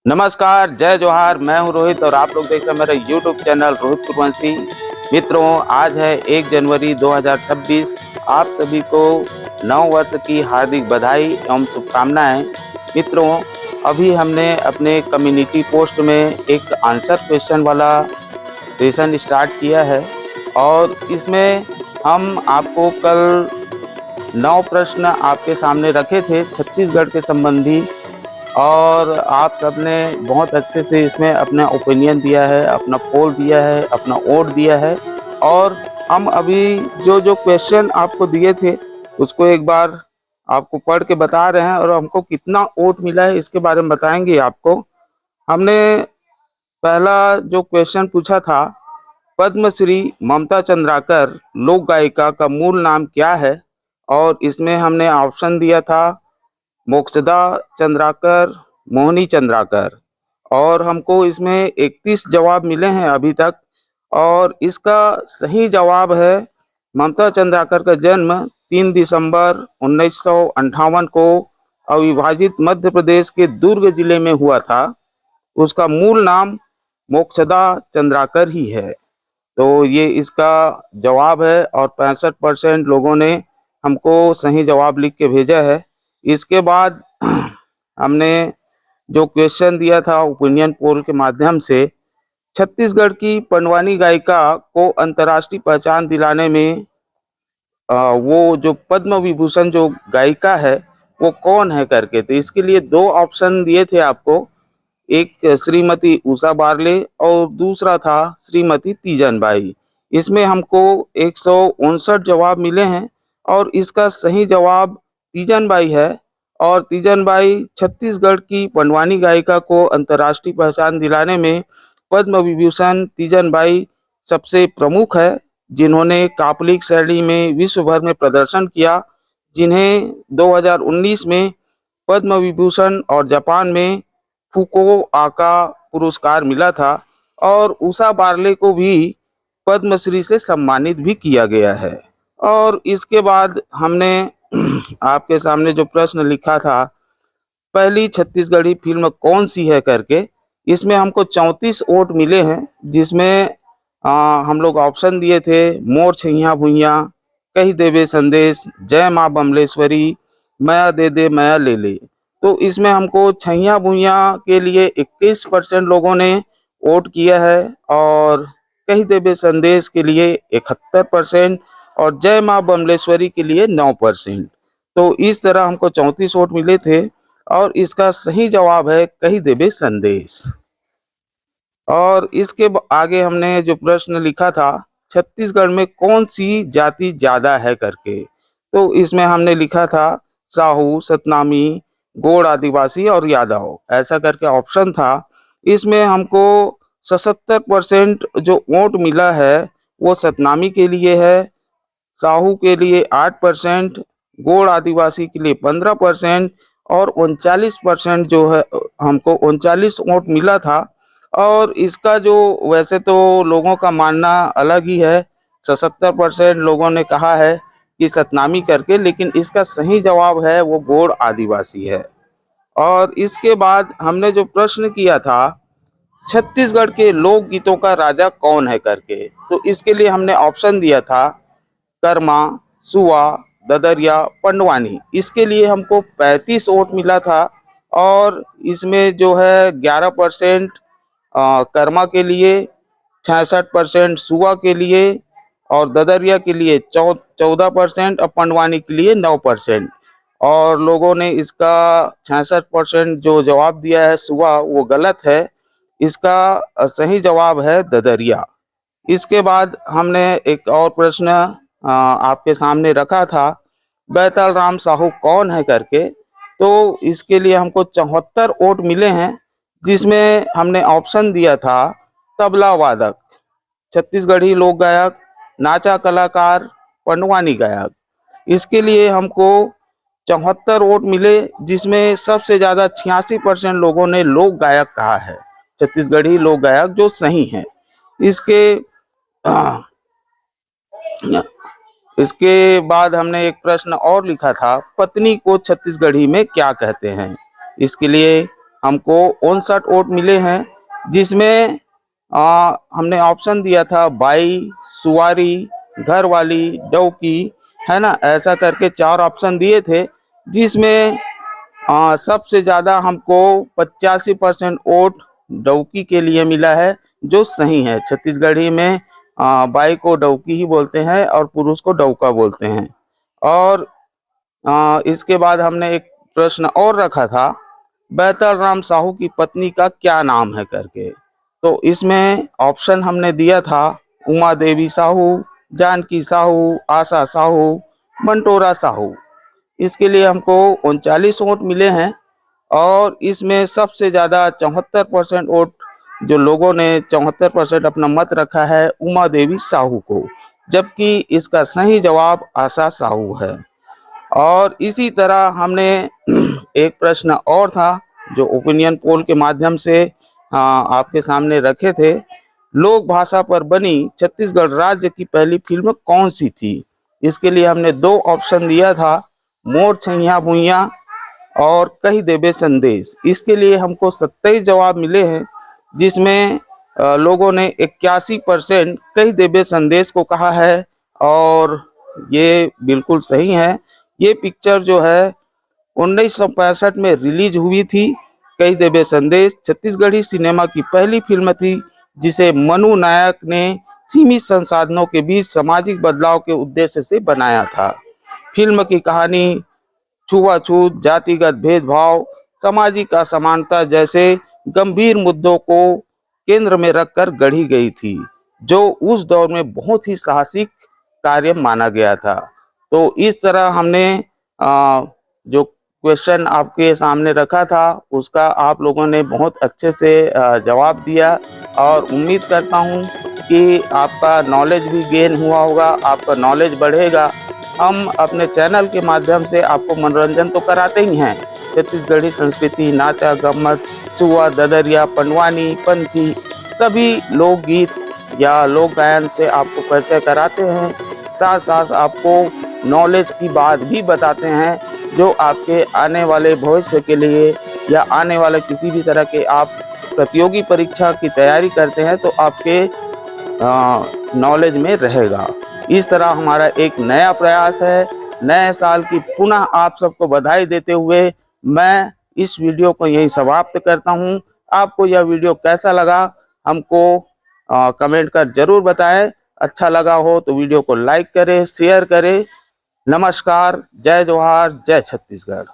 नमस्कार, जय जोहार। मैं हूं रोहित और आप लोग देख रहे हैं मेरा यूट्यूब चैनल रोहित कुरवंशी। मित्रों, आज है 1 जनवरी 2026। आप सभी को नव वर्ष की हार्दिक बधाई एवं शुभकामनाएं। मित्रों, अभी हमने अपने कम्युनिटी पोस्ट में एक आंसर क्वेश्चन वाला सेशन स्टार्ट किया है और इसमें हम आपको कल 9 प्रश्न आपके सामने रखे थे छत्तीसगढ़ के संबंधी, और आप सबने बहुत अच्छे से इसमें अपना ओपिनियन दिया है, अपना पोल दिया है, अपना वोट दिया है। और हम अभी जो जो क्वेश्चन आपको दिए थे उसको एक बार आपको पढ़ के बता रहे हैं और हमको कितना वोट मिला है इसके बारे में बताएंगे आपको। हमने पहला जो क्वेश्चन पूछा था, पद्मश्री ममता चंद्राकर लोक गायिका का मूल नाम क्या है, और इसमें हमने ऑप्शन दिया था मोक्षदा चंद्राकर, मोहनी चंद्राकर, और हमको इसमें 31 जवाब मिले हैं अभी तक। और इसका सही जवाब है ममता चंद्राकर का जन्म 3 दिसंबर 1958 को अविभाजित मध्य प्रदेश के दुर्ग जिले में हुआ था। उसका मूल नाम मोक्षदा चंद्राकर ही है। तो ये इसका जवाब है और 65% लोगों ने हमको सही जवाब लिख के भेजा है। इसके बाद हमने जो क्वेश्चन दिया था ओपिनियन पोल के माध्यम से, छत्तीसगढ़ की पंडवानी गायिका को अंतर्राष्ट्रीय पहचान दिलाने में वो जो पद्म विभूषण जो गायिका है वो कौन है करके, तो इसके लिए 2 ऑप्शन दिए थे आपको। एक श्रीमती उषा बारले और दूसरा था श्रीमती तीजनबाई। इसमें हमको 159 जवाब मिले हैं और इसका सही जवाब तीजनबाई है। और तीजनबाई छत्तीसगढ़ की पंडवानी गायिका को अंतर्राष्ट्रीय पहचान दिलाने में पद्म विभूषण तीजनबाई सबसे प्रमुख है, जिन्होंने कापलिक शैली में विश्व भर में प्रदर्शन किया, जिन्हें 2019 में पद्म विभूषण और जापान में फुकुओका पुरस्कार मिला था। और उषा बारले को भी पद्मश्री से सम्मानित भी किया गया है। और इसके बाद हमने आपके सामने जो प्रश्न लिखा था, पहली छत्तीसगढ़ी फिल्म कौन सी है करके, इसमें हमको 34 वोट मिले हैं, जिसमें हम लोग ऑप्शन दिए थे मोर छैया भुइया, कही देवे संदेश, जय माँ बमलेश्वरी, माया दे दे माया ले ले। तो इसमें हमको छैया भुइया के लिए 21% लोगों ने वोट किया है और कही देवे संदेश के लिए 71% और जय माँ बमलेश्वरी के लिए 9%। तो इस तरह हमको 34 वोट मिले थे और इसका सही जवाब है कही देवे संदेश। और इसके आगे हमने जो प्रश्न लिखा था, छत्तीसगढ़ में कौन सी जाति ज्यादा है करके, तो इसमें हमने लिखा था साहू, सतनामी, गोड़ आदिवासी और यादव, ऐसा करके ऑप्शन था। इसमें हमको 77% जो वोट मिला है वो सतनामी के लिए है, साहू के लिए 8%, गोड़ आदिवासी के लिए 15% और 39% जो है हमको 39 वोट मिला था। और इसका जो वैसे तो लोगों का मानना अलग ही है, 77% लोगों ने कहा है कि सतनामी करके, लेकिन इसका सही जवाब है वो गोड़ आदिवासी है। और इसके बाद हमने जो प्रश्न किया था छत्तीसगढ़ के लोकगीतों का राजा कौन है करके, तो इसके लिए हमने ऑप्शन दिया था कर्मा, सुआ, ददरिया, पंडवानी। इसके लिए हमको 35 वोट मिला था और इसमें जो है 11% कर्मा के लिए, 66% सुआ के लिए और ददरिया के लिए 14% और पंडवानी के लिए 9%। और लोगों ने इसका 66% जो जवाब दिया है सुआ वो गलत है, इसका सही जवाब है ददरिया। इसके बाद हमने एक और प्रश्न आपके सामने रखा था, बैताल राम साहू कौन है करके, तो इसके लिए हमको 74 वोट मिले हैं, जिसमें हमने ऑप्शन दिया था तबला वादक, छत्तीसगढ़ी लोक गायक, नाचा कलाकार, पंडवानी गायक। इसके लिए हमको 74 वोट मिले, जिसमें सबसे ज्यादा 86% लोगों ने लोक गायक कहा है, छत्तीसगढ़ी लोक गायक जो सही है। इसके बाद हमने एक प्रश्न और लिखा था, पत्नी को छत्तीसगढ़ी में क्या कहते हैं। इसके लिए हमको 59 वोट मिले हैं, जिसमें हमने ऑप्शन दिया था बाई, सुवारी, घर वाली, डौकी, है ना, ऐसा करके 4 ऑप्शन दिए थे, जिसमें सबसे ज़्यादा हमको 85% वोट डौकी के लिए मिला है, जो सही है। छत्तीसगढ़ी में बाई को डौकी ही बोलते हैं और पुरुष को डौका बोलते हैं। और इसके बाद हमने एक प्रश्न और रखा था, बैतल राम साहू की पत्नी का क्या नाम है करके। तो इसमें ऑप्शन हमने दिया था उमा देवी साहू, जानकी साहू, आशा साहू, मंटोरा साहू। इसके लिए हमको 39 वोट मिले हैं और इसमें सबसे ज़्यादा 74% वोट जो लोगों ने 74% अपना मत रखा है उमा देवी साहू को, जबकि इसका सही जवाब आशा साहू है। और इसी तरह हमने एक प्रश्न और था जो ओपिनियन पोल के माध्यम से आपके सामने रखे थे। लोक भाषा पर बनी छत्तीसगढ़ राज्य की पहली फिल्म कौन सी थी? इसके लिए हमने 2 ऑप्शन दिया था, मोर छैया भुइया और कही देबे संदेश। इसके लिए हमको 27 जवाब मिले हैं, जिसमें लोगों ने 81% कही देबे संदेश को कहा है और ये बिल्कुल सही है। ये पिक्चर जो है 1965 में रिलीज हुई थी। कही देबे संदेश छत्तीसगढ़ी सिनेमा की पहली फिल्म थी, जिसे मनु नायक ने सीमित संसाधनों के बीच सामाजिक बदलाव के उद्देश्य से बनाया था। फिल्म की कहानी छुआछूत, जातिगत भेदभाव, सामाजिक असमानता जैसे गंभीर मुद्दों को केंद्र में रखकर गढ़ी गई थी, जो उस दौर में बहुत ही साहसिक कार्य माना गया था। तो इस तरह हमने जो क्वेश्चन आपके सामने रखा था उसका आप लोगों ने बहुत अच्छे से जवाब दिया और उम्मीद करता हूं कि आपका नॉलेज भी गेन हुआ होगा, आपका नॉलेज बढ़ेगा। हम अपने चैनल के माध्यम से आपको मनोरंजन तो कराते ही हैं, छत्तीसगढ़ी संस्कृति, नाचा गम्मत, सुआ, ददरिया, पंडवानी, पंथी, सभी लोकगीत या लोक गायन से आपको परिचय कराते हैं। साथ साथ आपको नॉलेज की बात भी बताते हैं, जो आपके आने वाले भविष्य के लिए या आने वाले किसी भी तरह के आप प्रतियोगी परीक्षा की तैयारी करते हैं तो आपके नॉलेज में रहेगा। इस तरह हमारा एक नया प्रयास है। नए साल की पुनः आप सबको बधाई देते हुए मैं इस वीडियो को यहीं समाप्त करता हूं। आपको यह वीडियो कैसा लगा हमको कमेंट कर जरूर बताएं। अच्छा लगा हो तो वीडियो को लाइक करें, शेयर करें। नमस्कार, जय जोहार, जय छत्तीसगढ़।